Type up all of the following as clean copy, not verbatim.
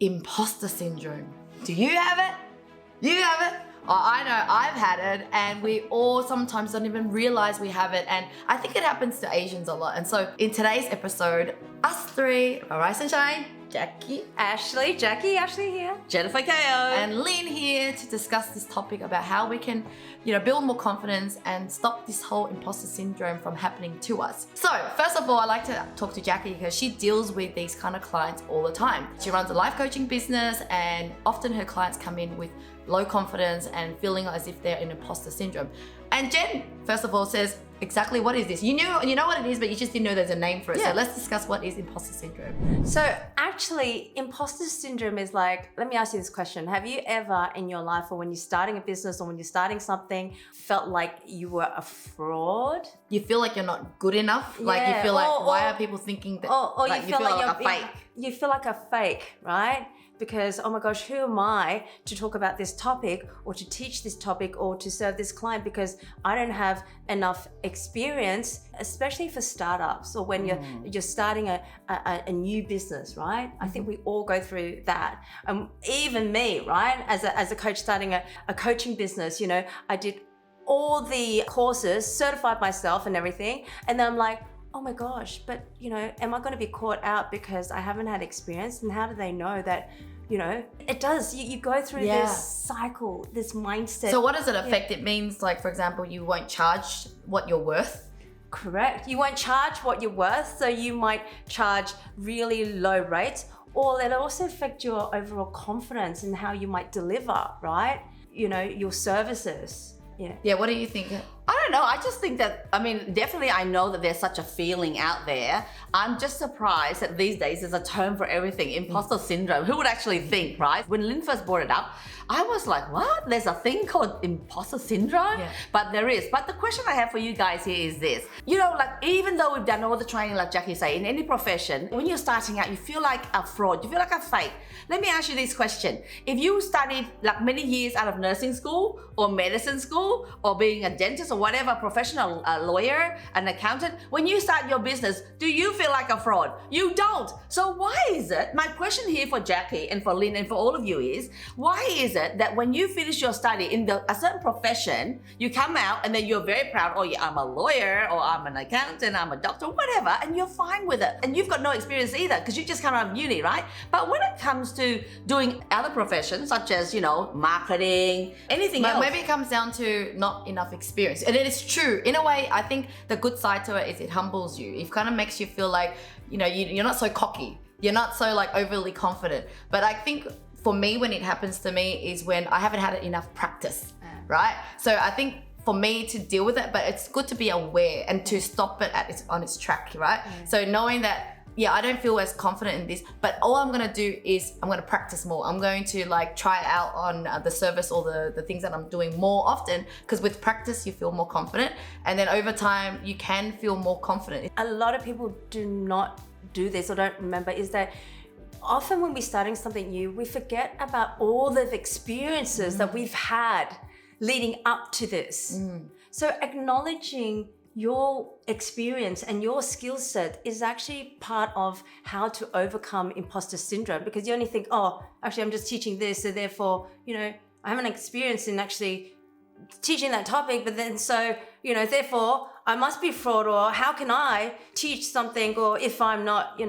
imposter syndrome. Do you have it? You have it? Oh, I know I've had it, and we all sometimes don't even realize we have it, and I think it happens to Asians a lot. And so in today's episode, us three, Rise and Shine, Jacqui Jacqui Ashley here, Jennifer Ko, and Lynn here to discuss this topic about how we can, build more confidence and stop this whole imposter syndrome from happening to us. So first of all, I like to talk to Jacqui because she deals with these kind of clients all the time. She runs a life coaching business, and often her clients come in with low confidence and feeling as if they're in imposter syndrome. And Jen, first of all, says exactly what is this? You know what it is, but you just didn't know there's a name for it. Yeah. So let's discuss what is imposter syndrome. So actually, imposter syndrome is like, let me ask you this question. Have you ever in your life, or when you're starting a business or when you're starting something, felt like you were a fraud? You feel like you're not good enough. Like you feel like, why are people thinking that? Or like, you feel like a fake. You feel like a fake, right? Because, oh my gosh, who am I to talk about this topic or to teach this topic or to serve this client, because I don't have enough experience, especially for startups or when you're starting a new business, right? I think we all go through that. Even me, right? As a coach starting a coaching business, I did all the courses, certified myself and everything. And then I'm like, oh my gosh, but am I going to be caught out because I haven't had experience? And how do they know that, it does, you go through this cycle, this mindset. So what does it affect? It means, like, for example, you won't charge what you're worth. Correct. You won't charge what you're worth. So you might charge really low rates, or it'll also affect your overall confidence in how you might deliver, right? Your services. Yeah, what do you think? I don't know. I just think that, definitely I know that there's such a feeling out there. I'm just surprised that these days there's a term for everything, imposter syndrome. Who would actually think, right? When Lynn first brought it up, I was like, what? There's a thing called imposter syndrome? Yeah. But there is. But the question I have for you guys here is this. Even though we've done all the training, like Jacqui say, in any profession, when you're starting out, you feel like a fraud, you feel like a fake. Let me ask you this question. If you studied like many years out of nursing school or medicine school or being a dentist or whatever professional, a lawyer, an accountant, when you start your business, do you feel like a fraud? You don't. So why is it, my question here for Jacqui and for Lynn and for all of you is, why is it that when you finish your study in a certain profession, you come out and then you're very proud, oh yeah, I'm a lawyer or I'm an accountant, I'm a doctor, whatever, and you're fine with it. And you've got no experience either because you just come out of uni, right? But when it comes to doing other professions such as, marketing, anything else. Maybe it comes down to not enough experience. And it is true. In a way, I think the good side to it is it humbles you. It kind of makes you feel like, you're not so cocky. You're not so like overly confident. But I think for me, when it happens to me is when I haven't had enough practice, right? So I think for me to deal with it, but it's good to be aware and to stop it on its track, right? So knowing that, I don't feel as confident in this, but all I'm gonna do is I'm gonna practice more. I'm going to try it out on the service or the things that I'm doing more often, because with practice you feel more confident, and then over time you can feel more confident. A lot of people do not do this or don't remember is that often when we're starting something new, we forget about all the experiences that we've had leading up to this. So acknowledging your experience and your skill set is actually part of how to overcome imposter syndrome, because you only think, oh, actually I'm just teaching this, so therefore, I haven't experienced in actually teaching that topic, but then so, therefore I must be fraud, or how can I teach something, or if I'm not,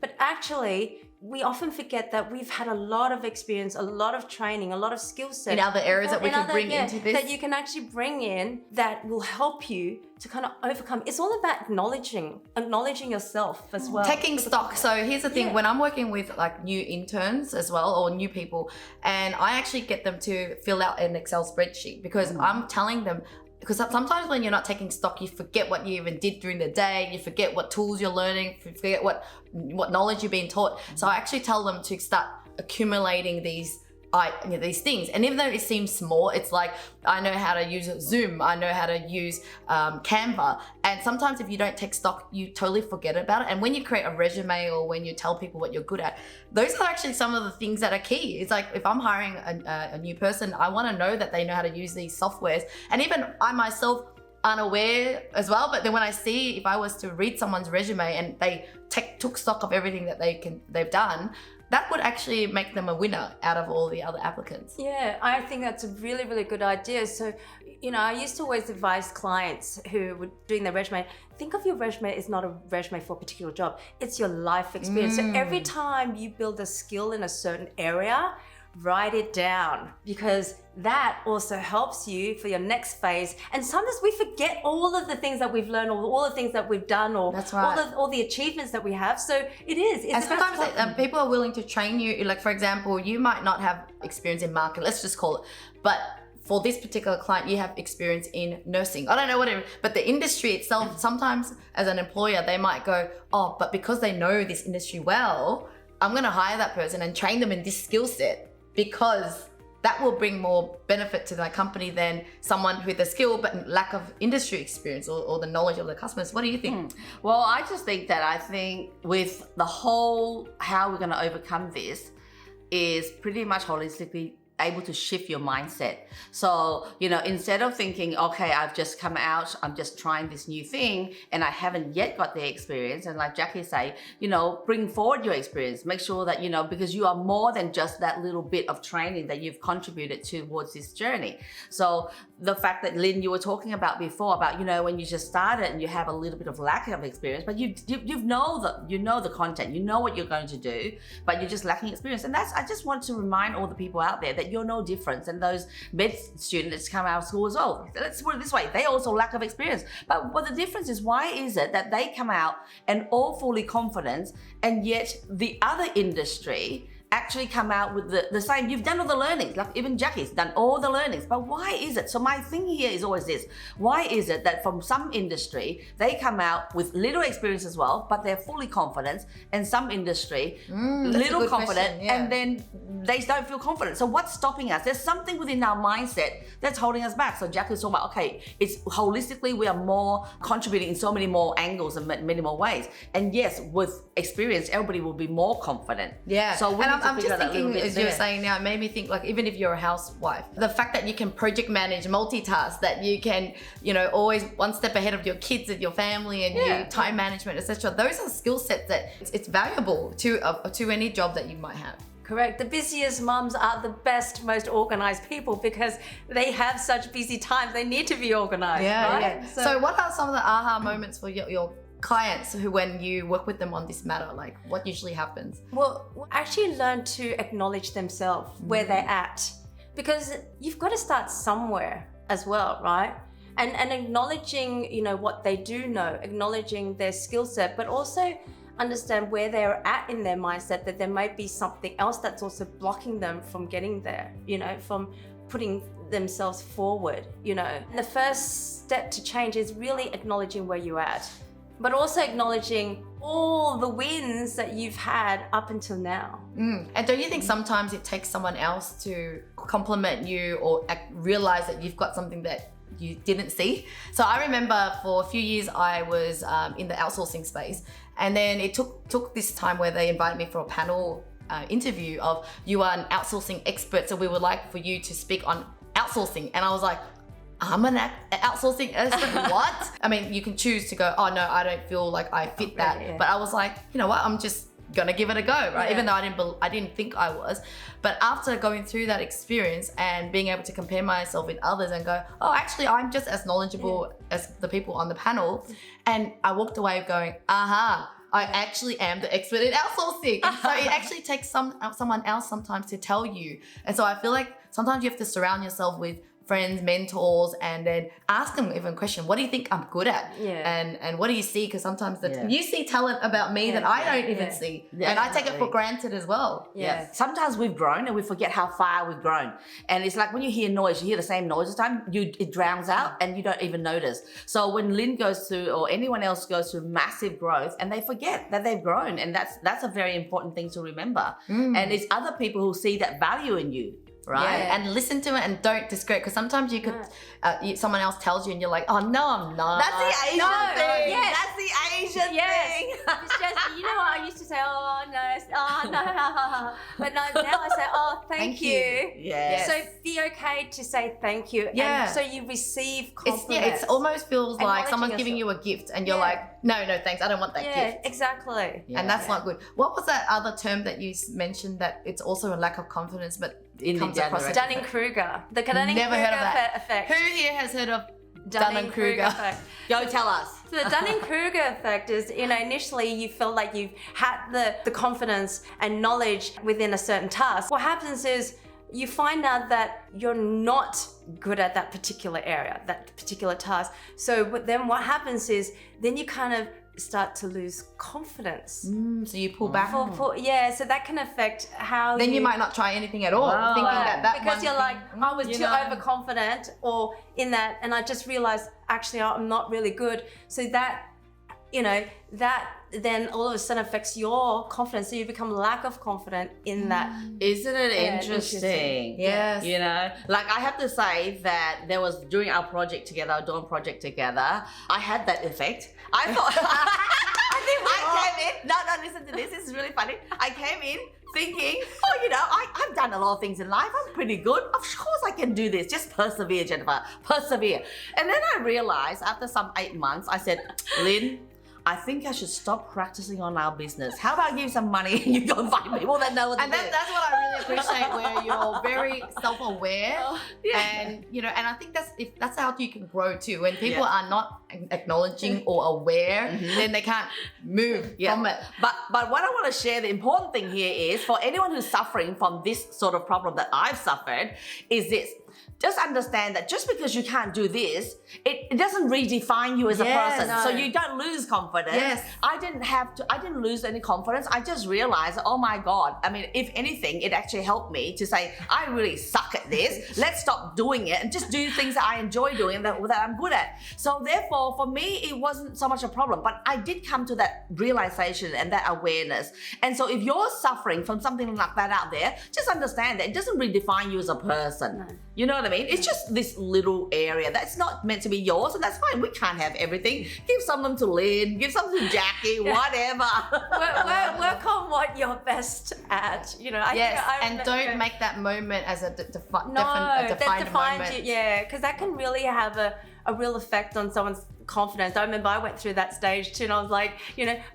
but actually we often forget that we've had a lot of experience, a lot of training, a lot of skill set In other areas that we can bring into this. that you can actually bring in that will help you to kind of overcome. It's all about acknowledging yourself as well. Taking stock. So here's the thing, when I'm working with like new interns as well, or new people, and I actually get them to fill out an Excel spreadsheet, because I'm telling them, because sometimes when you're not taking stock, you forget what you even did during the day, you forget what tools you're learning, you forget what knowledge you're being taught. So I actually tell them to start accumulating these things. And even though it seems small, it's like, I know how to use Zoom, I know how to use Canva. And sometimes if you don't take stock, you totally forget about it. And when you create a resume or when you tell people what you're good at, those are actually some of the things that are key. It's like, if I'm hiring a new person, I want to know that they know how to use these softwares. And even I myself, unaware as well, but then when I see, if I was to read someone's resume and they took stock of everything that they've done, that would actually make them a winner out of all the other applicants. Yeah, I think that's a really, really good idea. So, I used to always advise clients who were doing their resume, think of your resume as not a resume for a particular job. It's your life experience. So every time you build a skill in a certain area, write it down, because that also helps you for your next phase. And sometimes we forget all of the things that we've learned, or all the things that we've done, or That's right. all the achievements that we have. So it's And sometimes people are willing to train you. Like, for example, you might not have experience in marketing, let's just call it, but for this particular client, you have experience in nursing. I don't know, whatever. But the industry itself, sometimes as an employer, they might go, oh, but because they know this industry well, I'm going to hire that person and train them in this skill set, because that will bring more benefit to my company than someone with a skill but lack of industry experience or the knowledge of the customers. What do you think? Well, I just think with the whole how we're going to overcome this is pretty much holistically able to shift your mindset. So, instead of thinking, okay, I've just come out, I'm just trying this new thing and I haven't yet got the experience. And like Jacqui say, bring forward your experience. Make sure that, because you are more than just that little bit of training that you've contributed towards this journey. So the fact that, Lynn, you were talking about before about, when you just started and you have a little bit of lack of experience, but you know the content, you know what you're going to do, but you're just lacking experience. And I just want to remind all the people out there that you're no different than those med students that come out of school as well. Let's put it this way, they also lack of experience. But what the difference is, why is it that they come out and all fully confident, and yet the other industry actually come out with the same? You've done all the learnings, like even Jacqui's done all the learnings, but why is it? So my thing here is always this: why is it that from some industry they come out with little experience as well, but they're fully confident, and some industry little confident, and then they don't feel confident? So what's stopping us? There's something within our mindset that's holding us back. So Jacqui's talking about, okay, it's holistically we are more contributing in so many more angles and many more ways. And yes, with experience, everybody will be more confident. Yeah. So I'm just thinking, as you're saying now, it made me think, like, even if you're a housewife, the fact that you can project manage, multitask, that you can, always one step ahead of your kids and your family and your time management, etc. Those are skill sets that it's valuable to any job that you might have. Correct. The busiest mums are the best, most organized people, because they have such busy times. They need to be organized. Yeah. Right? Yeah. So what are some of the aha moments for your clients who, when you work with them on this matter, like what usually happens? Well, actually learn to acknowledge themselves where they're at, because you've got to start somewhere as well, right? And acknowledging, what they do know, acknowledging their skill set, but also understand where they're at in their mindset, that there might be something else that's also blocking them from getting there, from putting themselves forward, And the first step to change is really acknowledging where you're at, but also acknowledging all the wins that you've had up until now. And don't you think sometimes it takes someone else to compliment you or realize that you've got something that you didn't see? So I remember for a few years I was in the outsourcing space, and then it took this time where they invited me for a panel interview of, you are an outsourcing expert, so we would like for you to speak on outsourcing. And I was like, I'm an outsourcing expert. What? I mean, you can choose to go, oh no, I don't feel like I fit that. Yeah. But I was like, you know what? I'm just gonna give it a go, right? Yeah. Even though I didn't think I was. But after going through that experience and being able to compare myself with others and go, oh, actually, I'm just as knowledgeable as the people on the panel. And I walked away going, aha, I actually am the expert in outsourcing. And so it actually takes someone else sometimes to tell you. And so I feel like sometimes you have to surround yourself with friends, mentors, and then ask them even a question. What do you think I'm good at? Yeah. And what do you see? Because sometimes you see talent about me that I don't even see. Yeah, and I take it for granted as well. Yeah. Sometimes we've grown and we forget how far we've grown. And it's like when you hear noise, you hear the same noise all the time, it drowns out and you don't even notice. So when Lynn goes through, or anyone else goes through massive growth, and they forget that they've grown, and that's a very important thing to remember. And it's other people who see that value in you. Right? Yeah. And listen to it and don't discredit, because sometimes you could, someone else tells you and you're like, oh no, I'm not. That's the Asian thing. Yes. That's the Asian thing. It's just, what I used to say, oh no. But now I say, oh, thank you. Yes. So be okay to say thank you. Yeah. And so you receive compliments. It almost feels like Acknowledging someone's giving you a gift and you're like, no, thanks, I don't want that Yeah, gift. exactly. Yeah. And that's not good. What was that other term that you mentioned that it's also a lack of confidence, but In the comes across general- as Dunning-Kruger. The Dunning-Kruger Never heard of that. effect. Who here has heard of Dunning-Kruger? effect. Go tell us. So the Dunning-Kruger effect is, initially you feel like you've had the confidence and knowledge within a certain task. What happens is you find out that you're not good at that particular area, that particular task. So then what happens is then you kind of start to lose confidence. So you pull back. Yeah, so that can affect how Then you might not try anything at all, Wow. thinking that because one you're like, thing, I was you too know. overconfident or in that, and I just realized actually I'm not really good. So that, that then all of a sudden affects your confidence. So you become lack of confident in that. Isn't it Yeah, interesting? Yes. You know, like I have to say that there was during our project together, our dawn project together, I had that effect. I thought, I came in, no, listen to this, this is really funny. I came in thinking, I've done a lot of things in life, I'm pretty good. Of course I can do this, just persevere, Jennifer, persevere. And then I realized after some 8 months, I said, Lynn, I think I should stop practicing on our business. How about give some money and you go and find people that know what to And do? that's what I really appreciate, where you're very self-aware, Yeah. and and I think that's how you can grow too. When people Yeah. are not acknowledging or aware, then they can't move from it. But what I want to share, the important thing here is for anyone who's suffering from this sort of problem that I've suffered, is this. Just understand that just because you can't do this, it doesn't redefine you as a Yes, person. no. So you don't lose confidence. Yes. I didn't lose any confidence. I just realized, oh my God. I mean, if anything, it actually helped me to say, I really suck at this. Let's stop doing it and just do things that I enjoy doing that I'm good at. So therefore, for me, it wasn't so much a problem, but I did come to that realization and that awareness. And so if you're suffering from something like that out there, just understand that it doesn't redefine you as a person. No. You know what I mean? It's just this little area that's not meant to be yours, and that's fine. We can't have everything. Give some of them to Lynn, give some to Jacqui, whatever. Work on what you're best at. Yes, I and don't make that moment as a defined that defines moment. you. Yeah, because that can really have a real effect on someone's confidence. I remember I went through that stage too, and I was like,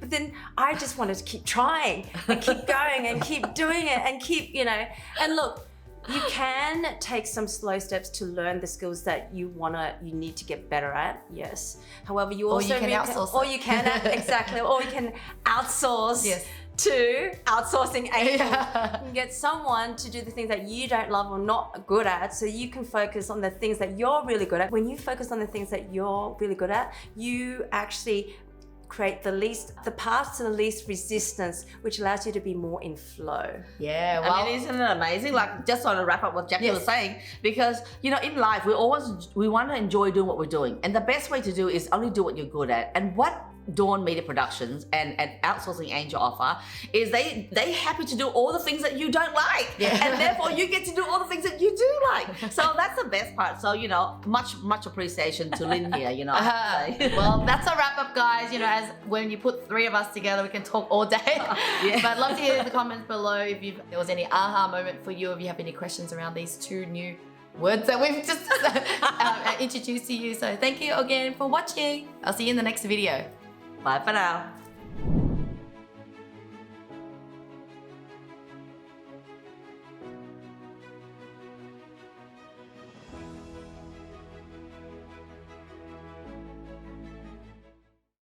but then I just wanted to keep trying and keep going and keep doing it and keep, and look. You can take some slow steps to learn the skills that you need to get better at. Yes. However, you also you can outsource or it. you can exactly, or you can outsource Yes. to outsourcing agent. Yeah. You can get someone to do the things that you don't love or not good at, so you can focus on the things that you're really good at. When you focus on the things that you're really good at, you actually create the path to the least resistance, which allows you to be more in flow. Yeah, well, I mean, isn't it amazing? Like, just want to wrap up what Jacqui Yes. was saying, because in life we want to enjoy doing what we're doing, and the best way to do is only do what you're good at. And what Dawn Media Productions and Outsourcing Angel offer is they happy to do all the things that you don't like, and therefore you get to do all the things that you do like. So that's the best part. So much appreciation to Lynn here. I have to say. well, that's a wrap up, guys. As when you put three of us together, we can talk all day. Yeah. But I'd love to hear in the comments below if there was any aha moment for you, if you have any questions around these two new words that we've just introduced to you. So thank you again for watching. I'll see you in the next video. Bye for now.